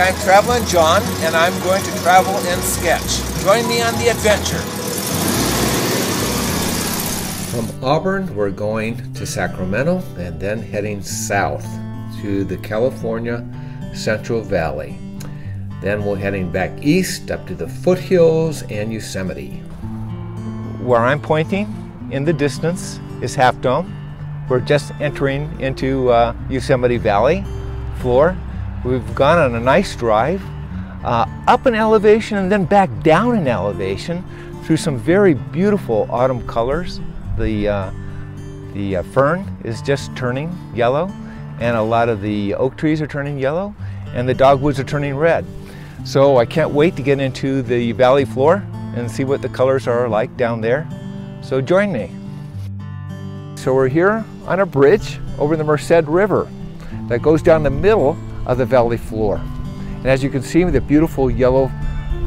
I'm Traveling John, and I'm going to travel and sketch. Join me on the adventure. From Auburn, we're going to Sacramento and then heading south to the California Central Valley. Then we're heading back east up to the foothills and Yosemite. Where I'm pointing in the distance is Half Dome. We're just entering into Yosemite Valley floor. We've gone on a nice drive up in elevation and then back down in elevation through some very beautiful autumn colors. The fern is just turning yellow, and a lot of the oak trees are turning yellow, and the dogwoods are turning red. So I can't wait to get into the valley floor and see what the colors are like down there. So join me. So we're here on a bridge over the Merced River that goes down the middle of the valley floor. And as you can see, the beautiful yellow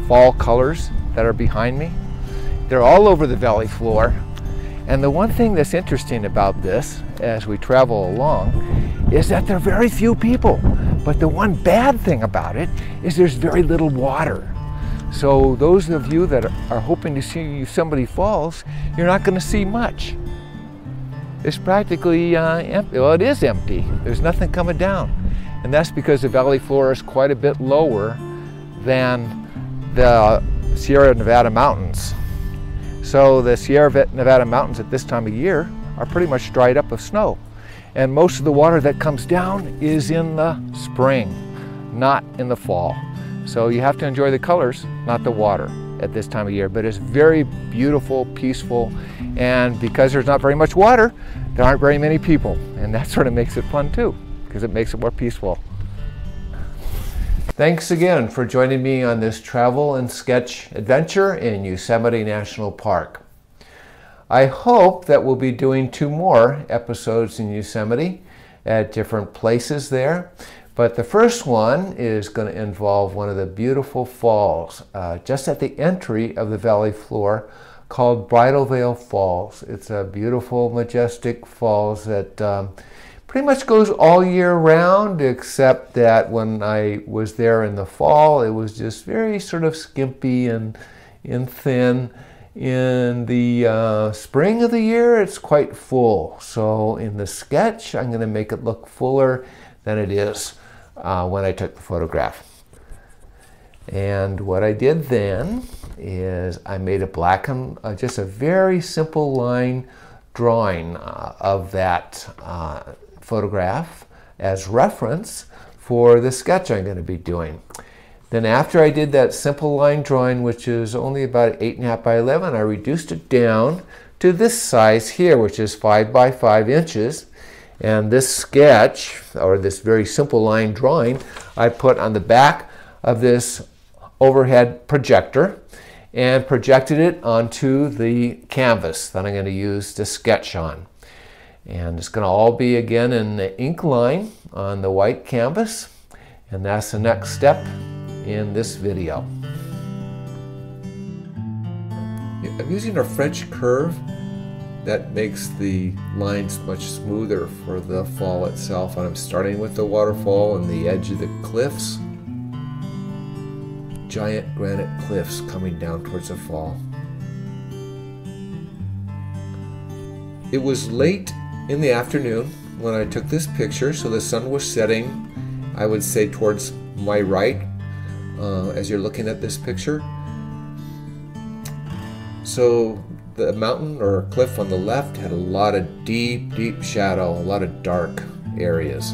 fall colors that are behind me, they're all over the valley floor. And the one thing that's interesting about this as we travel along is that there are very few people. But the one bad thing about it is there's very little water. So those of you that are hoping to see Yosemite Falls, you're not going to see much. It's practically empty. Well, it is empty. There's nothing coming down. And that's because the valley floor is quite a bit lower than the Sierra Nevada mountains. So the Sierra Nevada mountains at this time of year are pretty much dried up of snow. And most of the water that comes down is in the spring, not in the fall. So you have to enjoy the colors, not the water at this time of year. But it's very beautiful, peaceful, and because there's not very much water, there aren't very many people. And that sort of makes it fun too, because it makes it more peaceful. Thanks again for joining me on this travel and sketch adventure in Yosemite National Park. I hope that we'll be doing 2 more episodes in Yosemite at different places there. But the first one is going to involve one of the beautiful falls just at the entry of the valley floor called Bridalveil Falls. It's a beautiful, majestic falls that pretty much goes all year round, except that when I was there in the fall, it was just very sort of skimpy and thin. In the spring of the year, it's quite full. So in the sketch, I'm going to make it look fuller than it is when I took the photograph. And what I did then is I made a just a very simple line drawing of that photograph as reference for the sketch I'm going to be doing. Then after I did that simple line drawing, which is only about 8.5 by 11, I reduced it down to this size here, which is 5 by 5 inches. And this sketch, or this very simple line drawing, I put on the back of this overhead projector and projected it onto the canvas that I'm going to use to sketch on. And it's going to all be again in the ink line on the white canvas. And that's the next step in this video. I'm using a French curve that makes the lines much smoother for the fall itself. And I'm starting with the waterfall and the edge of the cliffs. Giant granite cliffs coming down towards the fall. It was late in the afternoon when I took this picture, so the sun was setting, I would say, towards my right as you're looking at this picture. So the mountain or cliff on the left had a lot of deep, deep shadow, a lot of dark areas.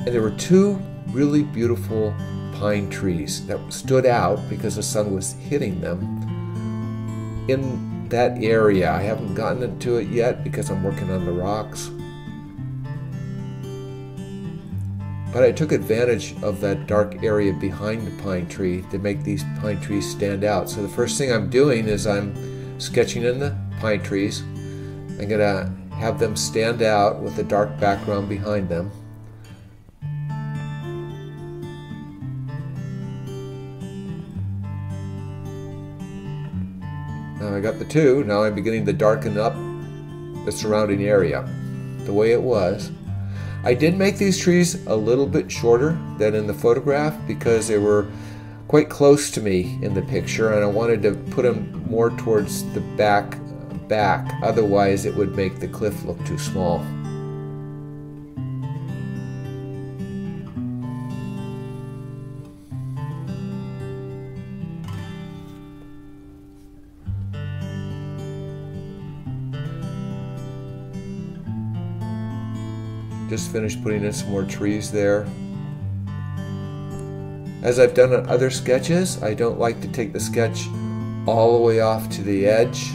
And there were 2 really beautiful pine trees that stood out because the sun was hitting them in that area. I haven't gotten into it yet because I'm working on the rocks. But I took advantage of that dark area behind the pine tree to make these pine trees stand out. So the first thing I'm doing is I'm sketching in the pine trees. I'm going to have them stand out with the dark background behind them. Now I got the 2. Now I'm beginning to darken up the surrounding area the way it was. I did make these trees a little bit shorter than in the photograph because they were quite close to me in the picture, and I wanted to put them more towards the back. Otherwise it would make the cliff look too small. Just finished putting in some more trees there. As I've done on other sketches, I don't like to take the sketch all the way off to the edge.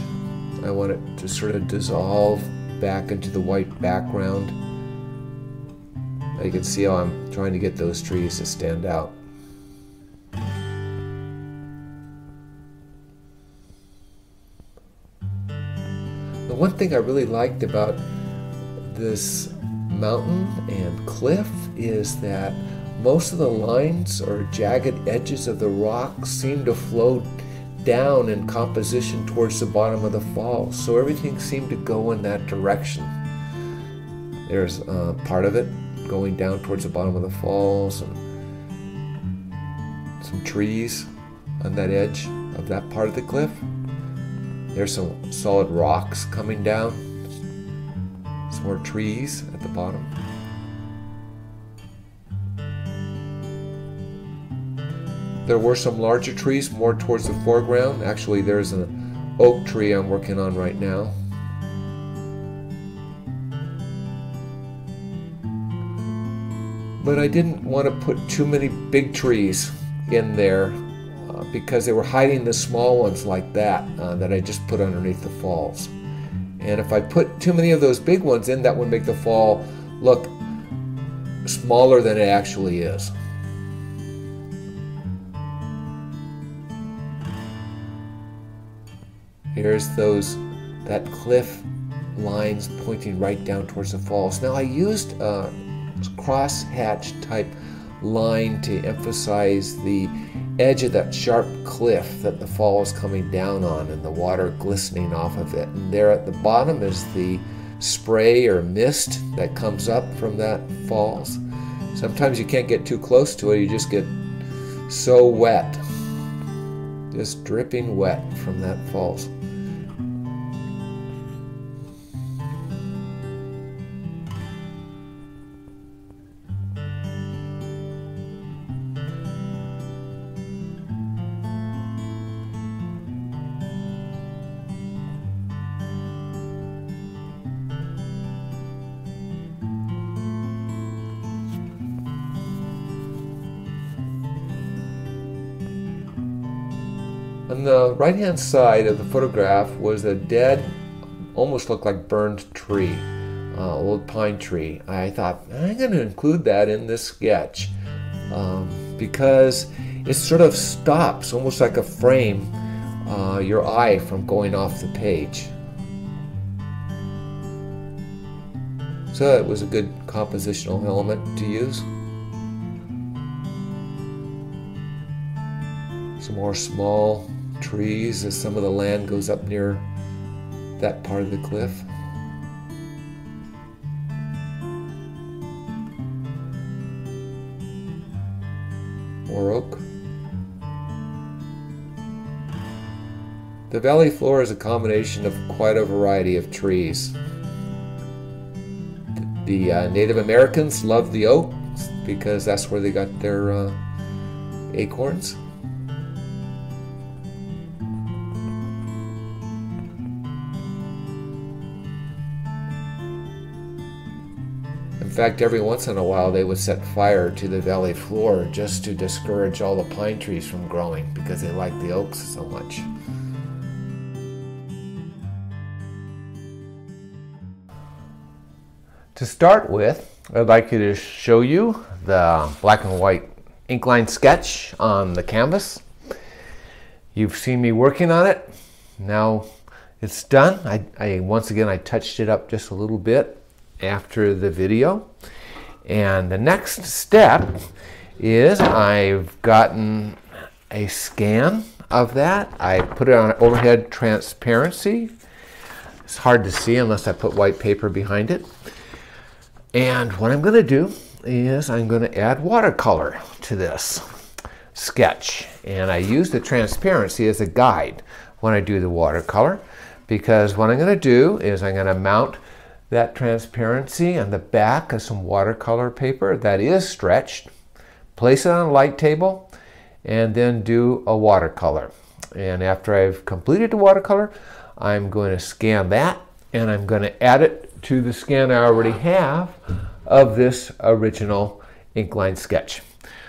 I want it to sort of dissolve back into the white background. You can see how I'm trying to get those trees to stand out. The one thing I really liked about this mountain and cliff is that most of the lines or jagged edges of the rocks seem to flow down in composition towards the bottom of the falls. So everything seemed to go in that direction. There's part of it going down towards the bottom of the falls, and some trees on that edge of that part of the cliff. There's some solid rocks coming down. Some more trees at the bottom. There were some larger trees more towards the foreground. Actually, there's an oak tree I'm working on right now. But I didn't want to put too many big trees in there because they were hiding the small ones like that that I just put underneath the falls. And if I put too many of those big ones in, that would make the fall look smaller than it actually is. Here's that cliff lines pointing right down towards the falls. Now I used a crosshatch type line to emphasize the edge of that sharp cliff that the fall is coming down on and the water glistening off of it. And there at the bottom is the spray or mist that comes up from that falls. Sometimes you can't get too close to it, you just get so wet, just dripping wet from that falls. On the right-hand side of the photograph was a dead, almost looked like burned tree, old pine tree. I thought, I'm going to include that in this sketch because it sort of stops, almost like a frame, your eye from going off the page. So it was a good compositional element to use. Some more small trees as some of the land goes up near that part of the cliff. More oak. The valley floor is a combination of quite a variety of trees. The Native Americans loved the oak because that's where they got their acorns. In fact, every once in a while they would set fire to the valley floor just to discourage all the pine trees from growing because they liked the oaks so much. To start with, I'd like you to show you the black and white ink line sketch on the canvas. You've seen me working on it. Now it's done. Once again, I touched it up just a little bit after the video. And the next step is I've gotten a scan of that. I put it on overhead transparency. It's hard to see unless I put white paper behind it. And what I'm going to do is I'm going to add watercolor to this sketch. And I use the transparency as a guide when I do the watercolor, because what I'm going to do is I'm going to mount that transparency on the back of some watercolor paper that is stretched, place it on a light table, and then do a watercolor. And after I've completed the watercolor, I'm going to scan that, and I'm going to add it to the scan I already have of this original ink line sketch.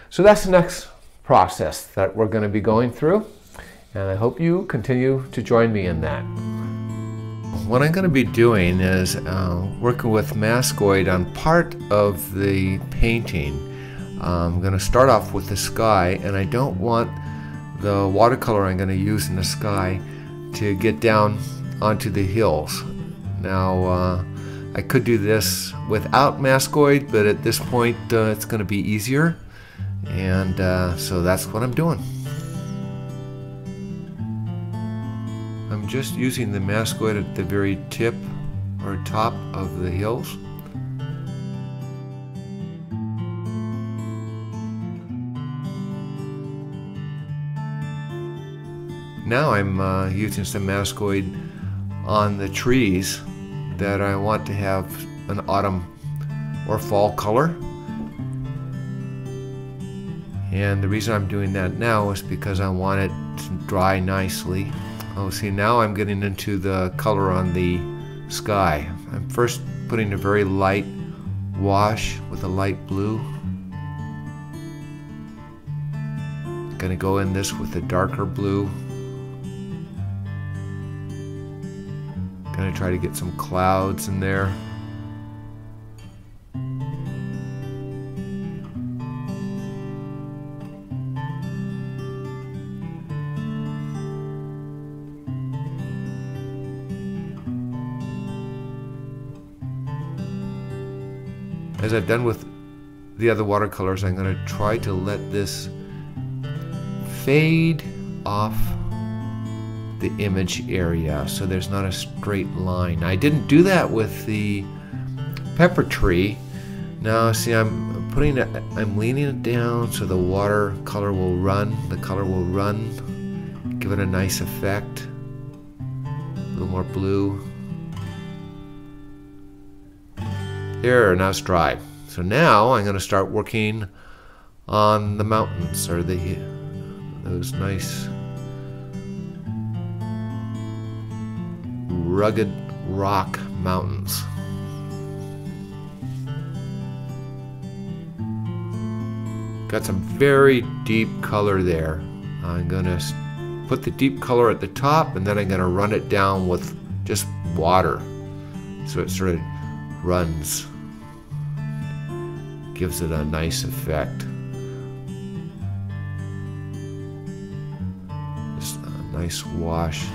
So that's the next process that we're going to be going through, and I hope you continue to join me in that. What I'm going to be doing is working with Mascoid on part of the painting. I'm going to start off with the sky, and I don't want the watercolor I'm going to use in the sky to get down onto the hills. Now I could do this without Mascoid, but at this point it's going to be easier, and so that's what I'm doing. I'm just using the Mascoid at the very tip or top of the hills. Now I'm using some Mascoid on the trees that I want to have an autumn or fall color. And the reason I'm doing that now is because I want it to dry nicely. Oh, see, now I'm getting into the color on the sky. I'm first putting a very light wash with a light blue. Gonna go in this with a darker blue. Gonna try to get some clouds in there. As I've done with the other watercolors, I'm going to try to let this fade off the image area so there's not a straight line. I didn't do that with the pepper tree. Now see, I'm leaning it down so the watercolor will run, the color will run, give it a nice effect. A little more blue. There, now it's dry. So now I'm going to start working on the mountains, or those nice rugged rock mountains. Got some very deep color there. I'm going to put the deep color at the top, and then I'm going to run it down with just water, so it sort of runs, gives it a nice effect. Just a nice wash.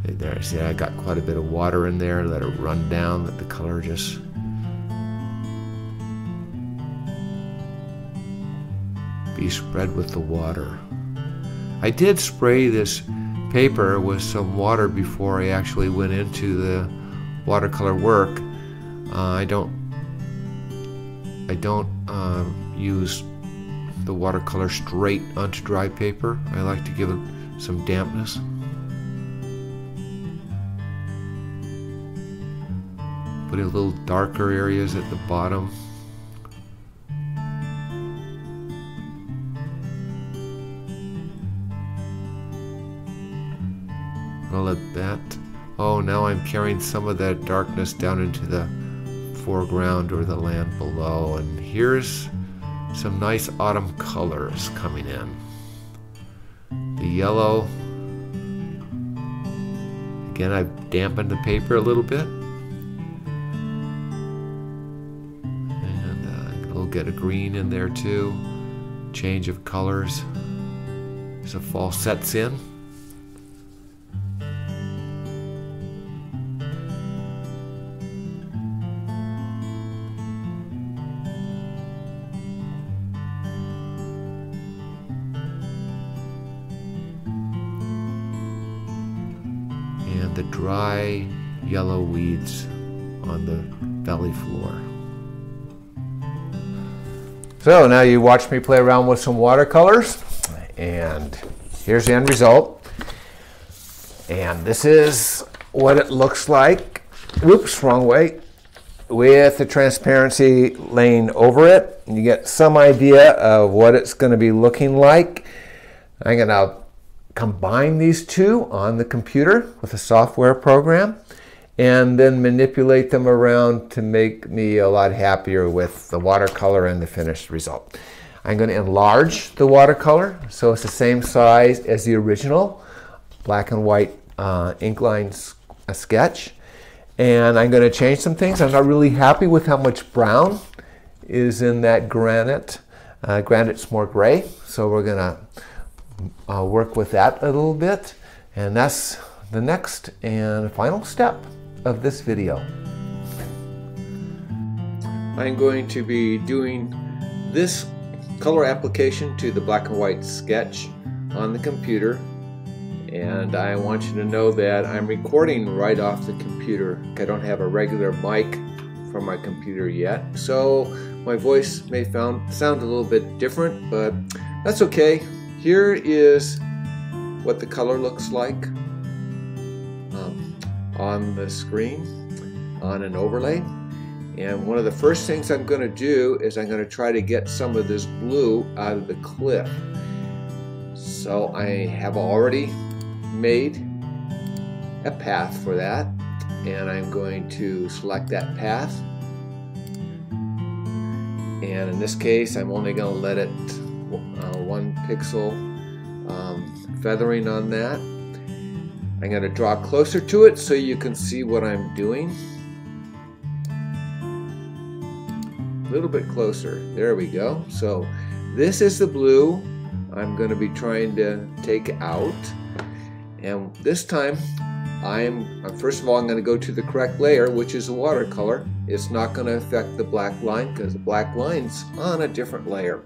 There, see, I got quite a bit of water in there. Let it run down, let the color just be spread with the water. I did spray this paper with some water before I actually went into the watercolor work. I don't use the watercolor straight onto dry paper. I like to give it some dampness. Put in little darker areas at the bottom. I'll let that. Oh, now I'm carrying some of that darkness down into the foreground or the land below, and here's some nice autumn colors coming in. The yellow. Again, I've dampened the paper a little bit. And we'll get a green in there too. Change of colors as the fall sets in. The dry yellow weeds on the valley floor. So now you watch me play around with some watercolors, and here's the end result. And this is what it looks like. Whoops, wrong way. With the transparency laying over it, you get some idea of what it's going to be looking like. I'm going to combine these two on the computer with a software program and then manipulate them around to make me a lot happier with the watercolor and the finished result. I'm going to enlarge the watercolor so it's the same size as the original black and white ink line sketch. And I'm going to change some things. I'm not really happy with how much brown is in that granite. Granite's more gray, so we're going to work with that a little bit. And that's the next and final step of this video. I'm going to be doing this color application to the black and white sketch on the computer. And I want you to know that I'm recording right off the computer. I don't have a regular mic from my computer yet, so my voice may sound a little bit different, but that's okay. Here is what the color looks like on the screen on an overlay. And one of the first things I'm going to do is I'm going to try to get some of this blue out of the cliff. So I have already made a path for that, and I'm going to select that path, and in this case I'm only going to let it 1 pixel feathering on that. I'm going to draw closer to it so you can see what I'm doing. A little bit closer. There we go. So this is the blue I'm going to be trying to take out. And this time, first of all, I'm going to go to the correct layer, which is a watercolor. It's not going to affect the black line because the black line's on a different layer.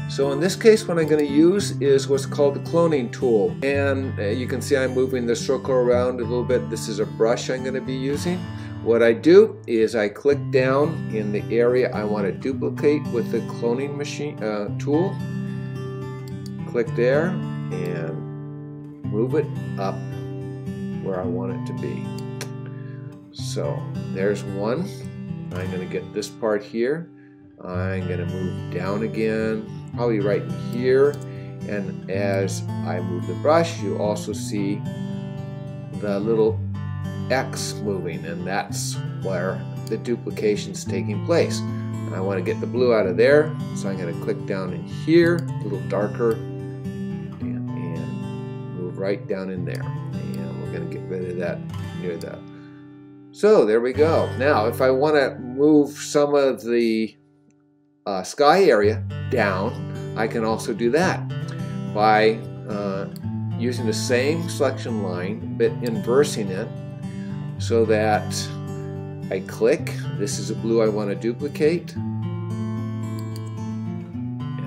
So in this case, what I'm going to use is what's called the cloning tool. And you can see I'm moving the circle around a little bit. This is a brush I'm going to be using. What I do is I click down in the area I want to duplicate with the cloning machine tool. Click there and move it up where I want it to be. So there's one. I'm going to get this part here. I'm going to move down again, probably right in here. And as I move the brush, you also see the little X moving, and that's where the duplication's taking place. I want to get the blue out of there, so I'm going to click down in here, a little darker, and move right down in there. And we're going to get rid of that near that. So there we go. Now, if I want to move some of the sky area down, I can also do that by using the same selection line, but inversing it so that I click. This is a blue I want to duplicate, and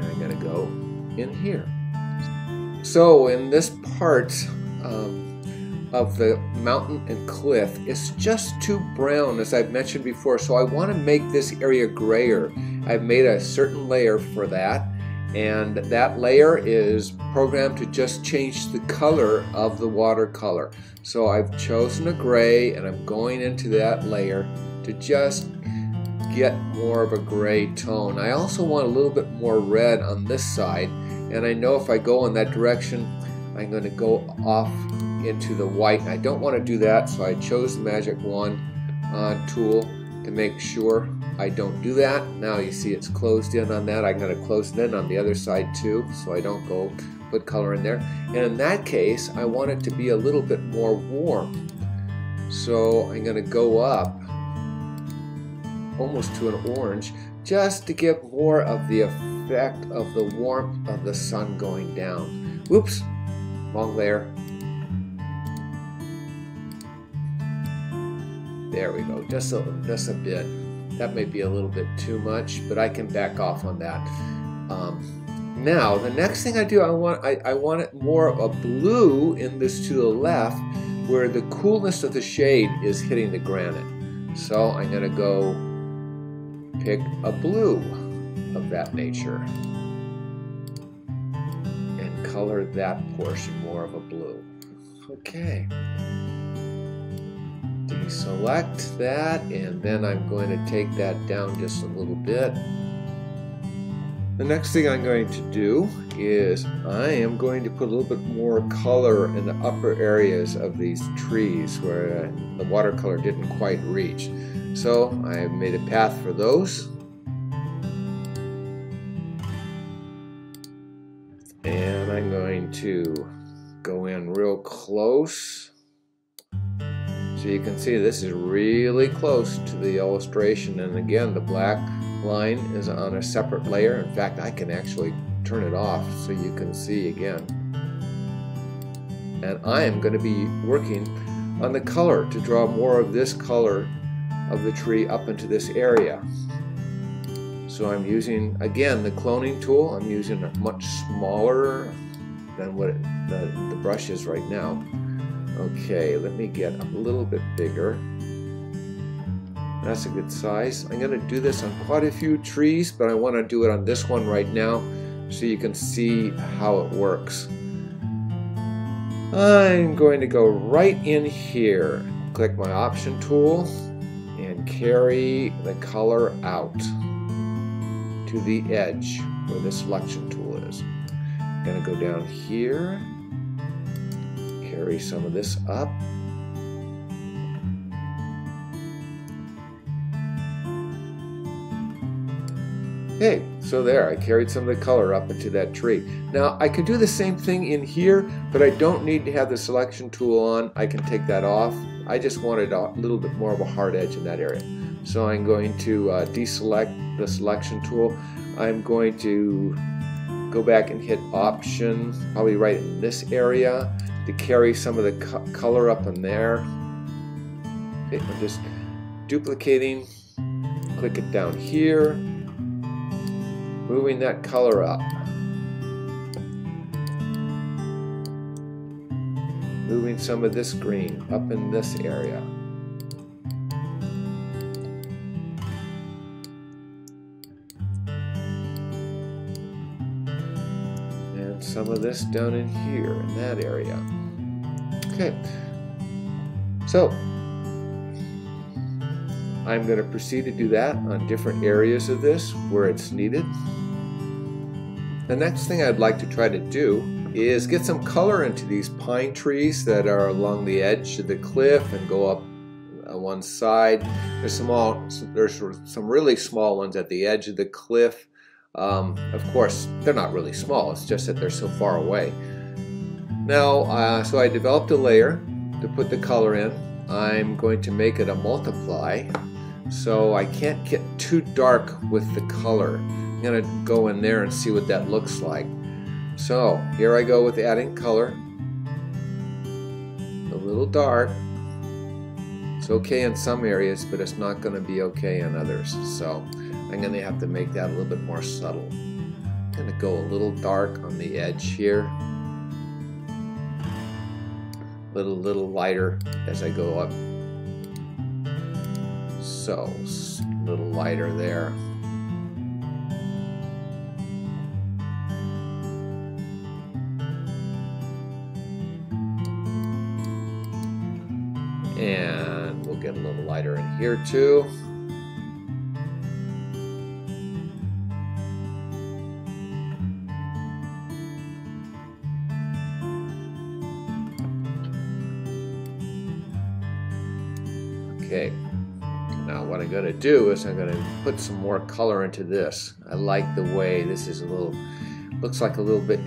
I'm going to go in here. So in this part of the mountain and cliff, it's just too brown, as I've mentioned before, so I want to make this area grayer. I've made a certain layer for that, and that layer is programmed to just change the color of the watercolor. So I've chosen a gray, and I'm going into that layer to just get more of a gray tone. I also want a little bit more red on this side, and I know if I go in that direction, I'm going to go off into the white. I don't want to do that, so I chose the magic wand tool to make sure I don't do that. Now you see it's closed in on that. I'm going to close it in on the other side too, so I don't go put color in there. And in that case, I want it to be a little bit more warm. So I'm going to go up almost to an orange, just to give more of the effect of the warmth of the sun going down. Whoops, wrong layer. There we go, just a bit. That may be a little bit too much, but I can back off on that. Now, the next thing I do, I want it more of a blue in this to the left, where the coolness of the shade is hitting the granite. So I'm going to go pick a blue of that nature and color that portion more of a blue. Okay. Deselect that, and then I'm going to take that down just a little bit. The next thing I'm going to do is I am going to put a little bit more color in the upper areas of these trees where the watercolor didn't quite reach. So I made a path for those. And I'm going to go in real close. So you can see this is really close to the illustration, and again the black line is on a separate layer. In fact, I can actually turn it off so you can see again. And I am going to be working on the color to draw more of this color of the tree up into this area. So I'm using, again, the cloning tool. I'm using a much smaller than what the brush is right now. Okay, let me get a little bit bigger. That's a good size. I'm going to do this on quite a few trees, but I want to do it on this one right now so you can see how it works. I'm going to go right in here, click my option tool, and carry the color out to the edge where the selection tool is. I'm going to go down here, carry some of this up. Okay, so there, I carried some of the color up into that tree. Now, I could do the same thing in here, but I don't need to have the selection tool on. I can take that off. I just wanted a little bit more of a hard edge in that area. So I'm going to deselect the selection tool. I'm going to go back and hit Option, probably right in this area, to carry some of the color up in there. Okay, I'm just duplicating, click it down here, moving that color up. Moving some of this green up in this area. And some of this down in here, in that area. Okay, so I'm going to proceed to do that on different areas of this where it's needed. The next thing I'd like to try to do is get some color into these pine trees that are along the edge of the cliff and go up on one side. There's some really small ones at the edge of the cliff. Of course, they're not really small, it's just that they're so far away. Now, so I developed a layer to put the color in. I'm going to make it a multiply, so I can't get too dark with the color. I'm going to go in there and see what that looks like. So here I go with adding color. A little dark. It's okay in some areas, but it's not going to be okay in others. So I'm going to have to make that a little bit more subtle. I'm going to go a little dark on the edge here. A little lighter as I go up. So a little lighter there. And we'll get a little lighter in here too. Okay, now what I'm going to do is I'm going to put some more color into this. I like the way this is looks like a little bit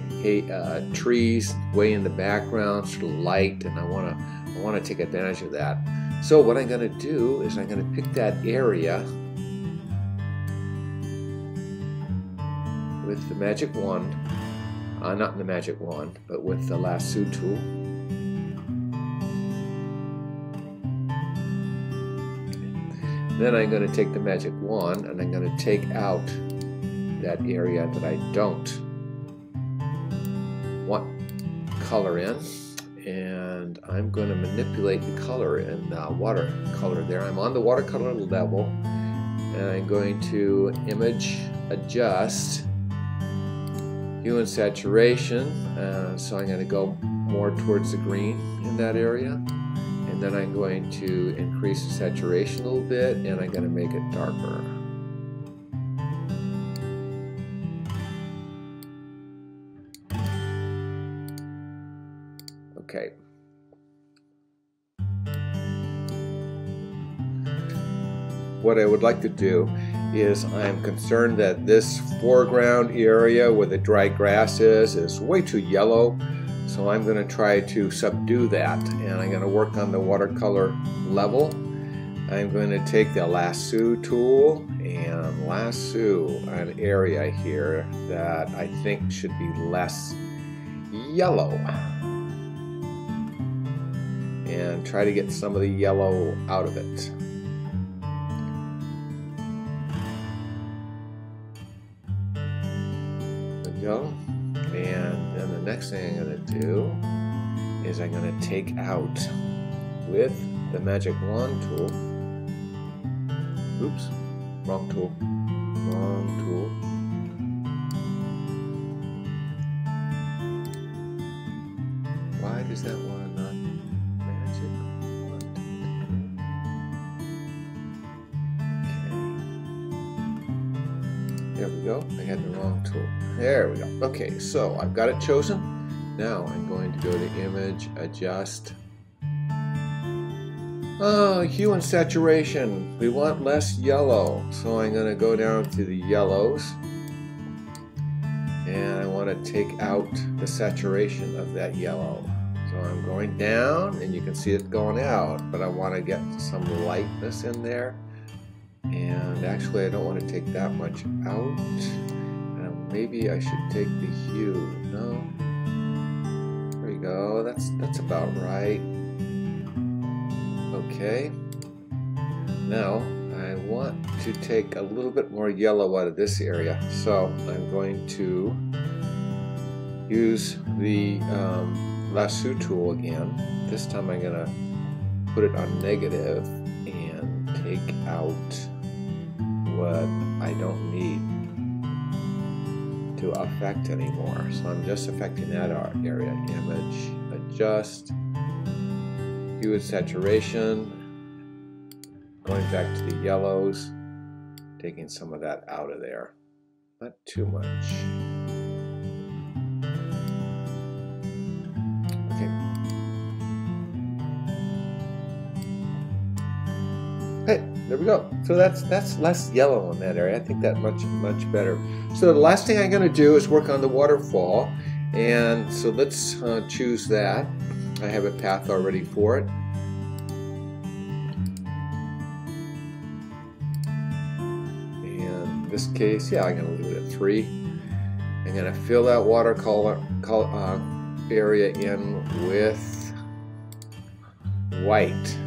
trees way in the background, sort of light, and I want to take advantage of that. So what I'm going to do is I'm going to pick that area with the magic wand, not the magic wand, but with the lasso tool. Then I'm going to take the magic wand and I'm going to take out that area that I don't want color in, and I'm going to manipulate the color in watercolor there. I'm on the watercolor level, and I'm going to image adjust hue and saturation. So I'm going to go more towards the green in that area, and then I'm going to increase the saturation a little bit, and I'm going to make it darker. Okay. What I would like to do is, I'm concerned that this foreground area where the dry grass is way too yellow. So I'm going to try to subdue that, and I'm going to work on the watercolor level. I'm going to take the lasso tool and lasso an area here that I think should be less yellow, and try to get some of the yellow out of it. There we go. And then the next thing I'm going to do is I'm going to take out with the magic wand tool. Oops, wrong tool. Wrong tool. Why does that one not magic wand tool? Okay. There we go. I had the wrong tool. There we go. Okay, so I've got it chosen. Now I'm going to go to image, adjust. Hue and saturation. We want less yellow. So I'm going to go down to the yellows. And I want to take out the saturation of that yellow. So I'm going down, and you can see it going out. But I want to get some lightness in there. And actually I don't want to take that much out. Maybe I should take the hue. No. There we go. That's about right. Okay. Now I want to take a little bit more yellow out of this area. So I'm going to use the lasso tool again. This time I'm going to put it on negative and take out what I don't need to affect anymore. So I'm just affecting that area. Image, adjust, hue and saturation, going back to the yellows, taking some of that out of there. Not too much. Okay. Hey, there we go. So that's less yellow in that area. I think that much better. So the last thing I'm going to do is work on the waterfall, and so let's choose that. I have a path already for it. And in this case, yeah, I'm going to leave it at 3. I'm going to fill that watercolor area in with white.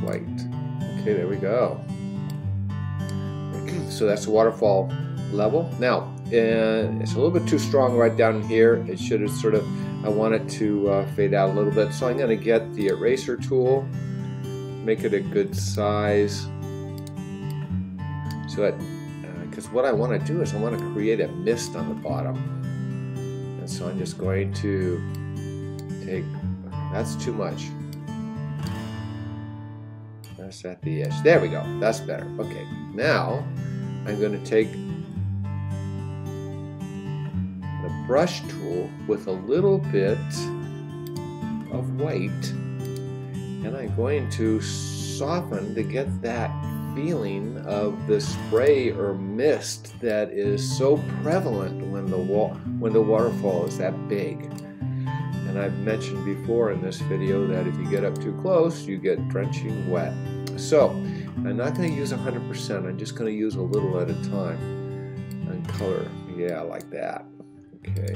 White. Okay, there we go. So that's the waterfall level. Now, it's a little bit too strong right down here. It should have sort of, I want it to fade out a little bit. So I'm going to get the eraser tool, make it a good size. So that, because what I want to do is I want to create a mist on the bottom. And so I'm just going to take, that's too much. That's at the edge. There we go. That's better. Okay. Now I'm going to take the brush tool with a little bit of white, and I'm going to soften to get that feeling of the spray or mist that is so prevalent when the waterfall is that big. And I've mentioned before in this video that if you get up too close, you get drenching wet. So I'm not going to use 100%. I'm just going to use a little at a time. And color, yeah, like that. Okay.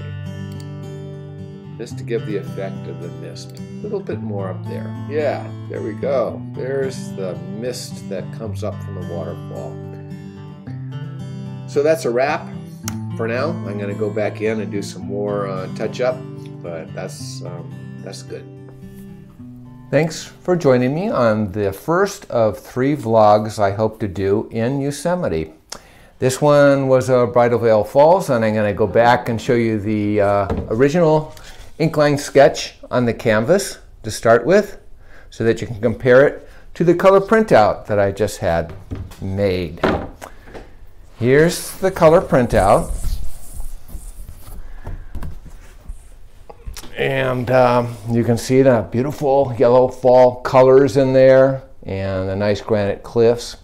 Just to give the effect of the mist. A little bit more up there. Yeah, there we go. There's the mist that comes up from the waterfall. So that's a wrap for now. I'm going to go back in and do some more touch-up, but that's good. Thanks for joining me on the first of 3 vlogs I hope to do in Yosemite. This one was Bridalveil Falls, and I'm going to go back and show you the original ink line sketch on the canvas to start with, so that you can compare it to the color printout that I just had made. Here's the color printout. And you can see the beautiful yellow fall colors in there and the nice granite cliffs.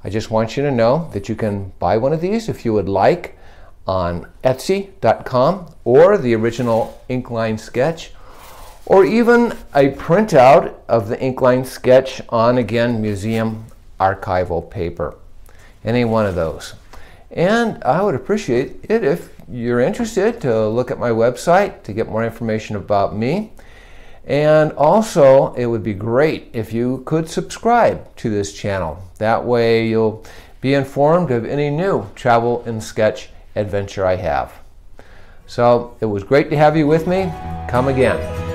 I just want you to know that you can buy one of these if you would like on Etsy.com, or the original ink line sketch, or even a printout of the ink line sketch on, again, museum archival paper. Any one of those. And I would appreciate it if you're interested to look at my website to get more information about me. And also, it would be great if you could subscribe to this channel. That way you'll be informed of any new travel and sketch adventure I have. So it was great to have you with me. Come again.